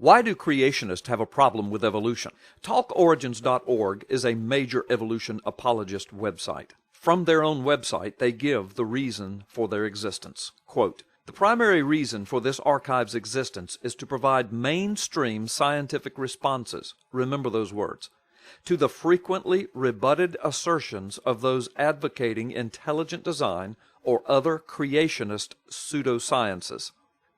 Why do creationists have a problem with evolution? TalkOrigins.org is a major evolution apologist website. From their own website, they give the reason for their existence. Quote, "The primary reason for this archive's existence is to provide mainstream scientific responses," remember those words, "to the frequently rebutted assertions of those advocating intelligent design or other creationist pseudosciences."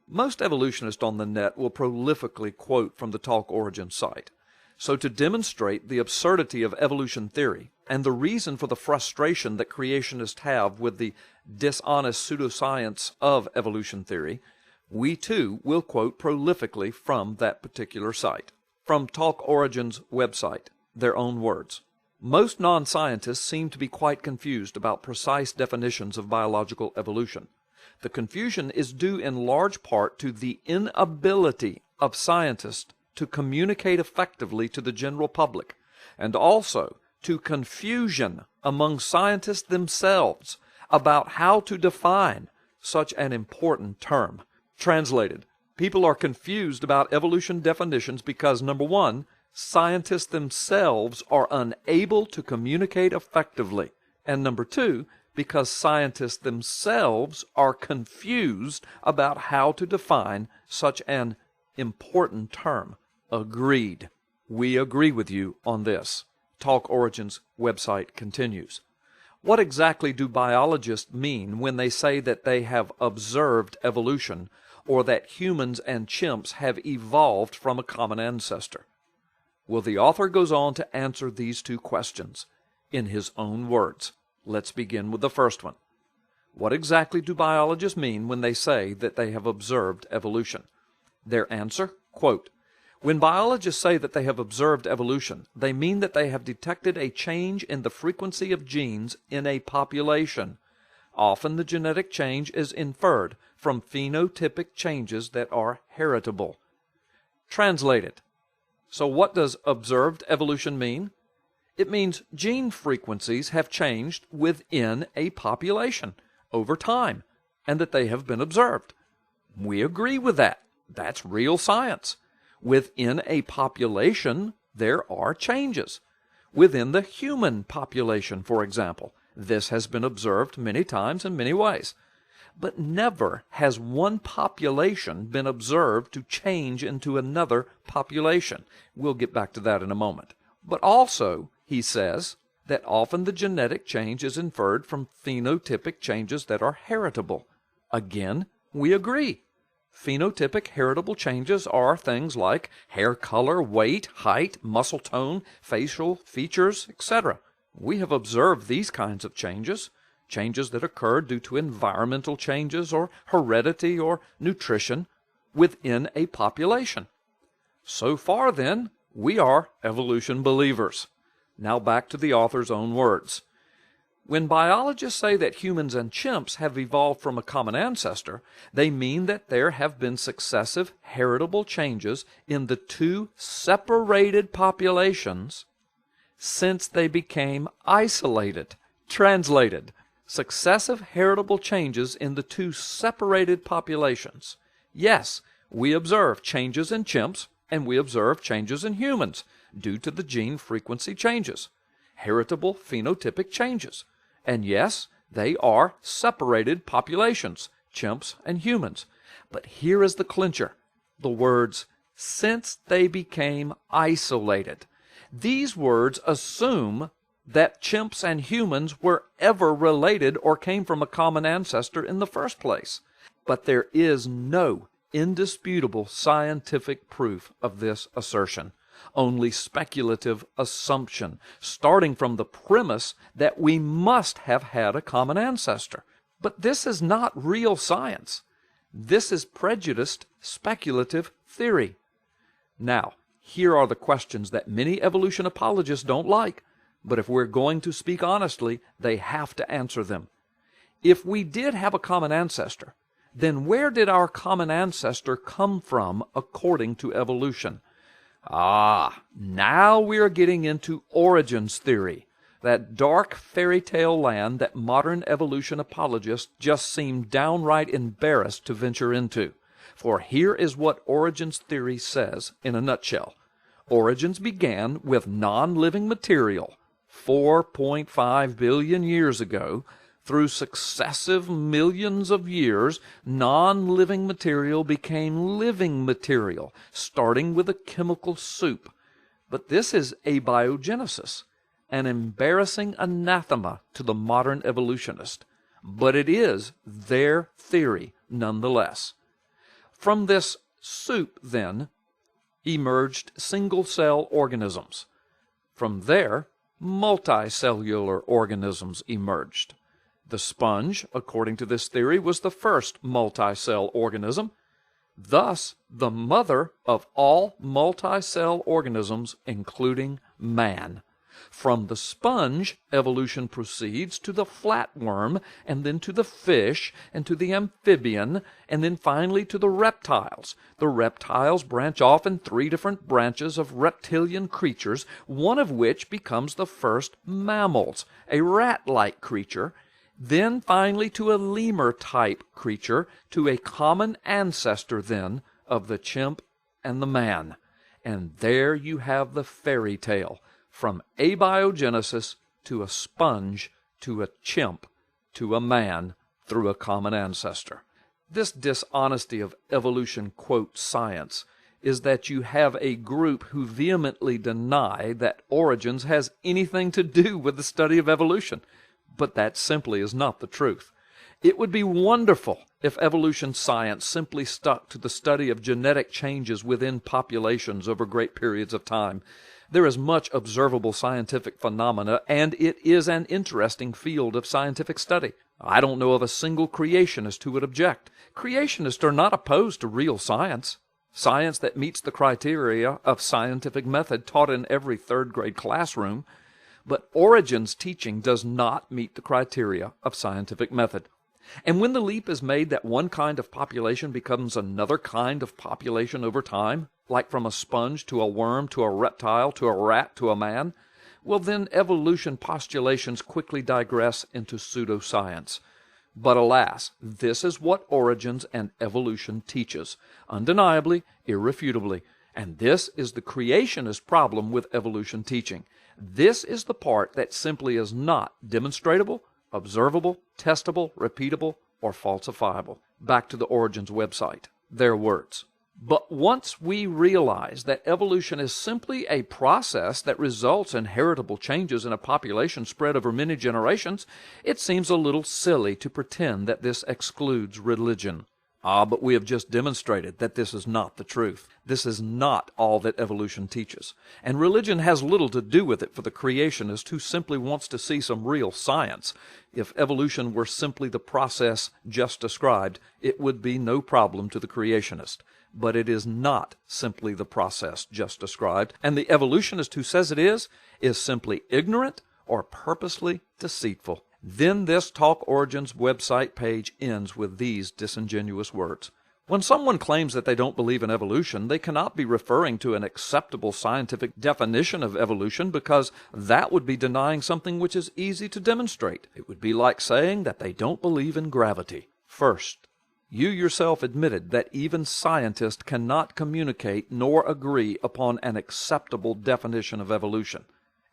Most evolutionists on the net will prolifically quote from the Talk Origins site. So to demonstrate the absurdity of evolution theory and the reason for the frustration that creationists have with the dishonest pseudoscience of evolution theory, we too will quote prolifically from that particular site. From Talk Origins website, their own words. Most non-scientists seem to be quite confused about precise definitions of biological evolution. The confusion is due in large part to the inability of scientists to communicate effectively to the general public, and also to confusion among scientists themselves about how to define such an important term. Translated, people are confused about evolution definitions because, number one, scientists themselves are unable to communicate effectively, and number two, because scientists themselves are confused about how to define such an important term. Agreed. We agree with you on this. Talk Origins website continues. What exactly do biologists mean when they say that they have observed evolution, or that humans and chimps have evolved from a common ancestor? Well, the author goes on to answer these two questions in his own words. Let's begin with the first one. What exactly do biologists mean when they say that they have observed evolution? Their answer, quote, "When biologists say that they have observed evolution, they mean that they have detected a change in the frequency of genes in a population. Often the genetic change is inferred from phenotypic changes that are heritable." Translated. So what does observed evolution mean? It means gene frequencies have changed within a population over time, and that they have been observed. We agree with that. That's real science. Within a population, there are changes. Within the human population, for example, this has been observed many times in many ways. But never has one population been observed to change into another population. We'll get back to that in a moment. But also, he says that often the genetic change is inferred from phenotypic changes that are heritable. Again, we agree. Phenotypic heritable changes are things like hair color, weight, height, muscle tone, facial features, etc. We have observed these kinds of changes, changes that occur due to environmental changes or heredity or nutrition within a population. So far, then, we are evolution believers. Now back to the author's own words. When biologists say that humans and chimps have evolved from a common ancestor, they mean that there have been successive heritable changes in the two separated populations since they became isolated. Translated, successive heritable changes in the two separated populations. Yes, we observe changes in chimps and we observe changes in humans due to the gene frequency changes, heritable phenotypic changes. And yes, they are separated populations, chimps and humans. But here is the clincher, the words, "since they became isolated." These words assume that chimps and humans were ever related or came from a common ancestor in the first place. But there is no indisputable scientific proof of this assertion. Only speculative assumption, starting from the premise that we must have had a common ancestor. But this is not real science. This is prejudiced speculative theory. Now, here are the questions that many evolution apologists don't like, but if we're going to speak honestly, they have to answer them. If we did have a common ancestor, then where did our common ancestor come from according to evolution? Now we are getting into origins theory, that dark fairy tale land that modern evolution apologists just seem downright embarrassed to venture into. For here is what Origen's theory says in a nutshell. Origins began with non-living material 4.5 billion years ago. Through successive millions of years, non-living material became living material, starting with a chemical soup. But this is abiogenesis, an embarrassing anathema to the modern evolutionist. But it is their theory nonetheless. From this soup, then, emerged single-cell organisms. From there, multicellular organisms emerged. The sponge, according to this theory, was the first multicell organism, thus the mother of all multicell organisms, including man. From the sponge, evolution proceeds to the flatworm, and then to the fish, and to the amphibian, and then finally to the reptiles. The reptiles branch off in 3 different branches of reptilian creatures, one of which becomes the first mammals, a rat-like creature, then finally to a lemur-type creature, to a common ancestor, then, of the chimp and the man. And there you have the fairy tale, from abiogenesis to a sponge to a chimp to a man through a common ancestor. This dishonesty of evolution, quote, science, is that you have a group who vehemently deny that Origins has anything to do with the study of evolution. But that simply is not the truth. It would be wonderful if evolution science simply stuck to the study of genetic changes within populations over great periods of time. There is much observable scientific phenomena, and it is an interesting field of scientific study. I don't know of a single creationist who would object. Creationists are not opposed to real science, science that meets the criteria of scientific method taught in every third-grade classroom. But Origen's teaching does not meet the criteria of scientific method. And when the leap is made that one kind of population becomes another kind of population over time, like from a sponge to a worm to a reptile to a rat to a man, well then evolution postulations quickly digress into pseudoscience. But alas, this is what Origins and evolution teaches, undeniably, irrefutably. And this is the creationist problem with evolution teaching. This is the part that simply is not demonstratable, observable, testable, repeatable, or falsifiable. Back to the Origins website. Their words. But once we realize that evolution is simply a process that results in heritable changes in a population spread over many generations, it seems a little silly to pretend that this excludes religion. But we have just demonstrated that this is not the truth. This is not all that evolution teaches. And religion has little to do with it for the creationist who simply wants to see some real science. If evolution were simply the process just described, it would be no problem to the creationist. But it is not simply the process just described, and the evolutionist who says it is simply ignorant or purposely deceitful. Then this Talk Origins website page ends with these disingenuous words. When someone claims that they don't believe in evolution, they cannot be referring to an acceptable scientific definition of evolution, because that would be denying something which is easy to demonstrate. It would be like saying that they don't believe in gravity. First, you yourself admitted that even scientists cannot communicate nor agree upon an acceptable definition of evolution.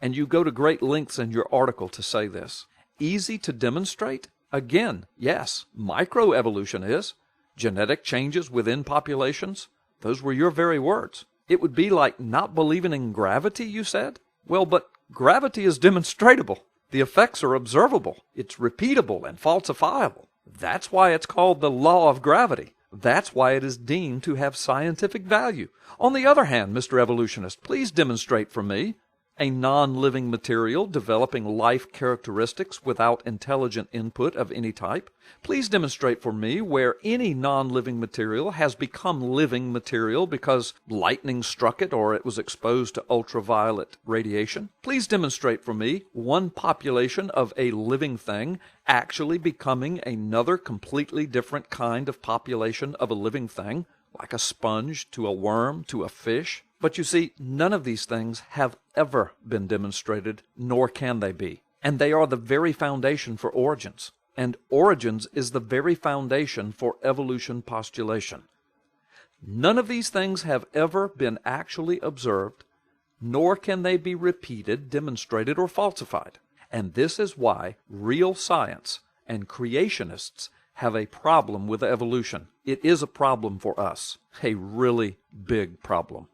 And you go to great lengths in your article to say this. Easy to demonstrate? Again, yes, microevolution is. Genetic changes within populations? Those were your very words. It would be like not believing in gravity, you said? Well, but gravity is demonstratable. The effects are observable. It's repeatable and falsifiable. That's why it's called the law of gravity. That's why it is deemed to have scientific value. On the other hand, Mr. Evolutionist, please demonstrate for me a non-living material developing life characteristics without intelligent input of any type. Please demonstrate for me where any non-living material has become living material because lightning struck it or it was exposed to ultraviolet radiation. Please demonstrate for me one population of a living thing actually becoming another completely different kind of population of a living thing, like a sponge to a worm to a fish. But you see, none of these things have ever been demonstrated, nor can they be. And they are the very foundation for Origins. And Origins is the very foundation for evolution postulation. None of these things have ever been actually observed, nor can they be repeated, demonstrated, or falsified. And this is why real science and creationists have a problem with evolution. It is a problem for us, a really big problem.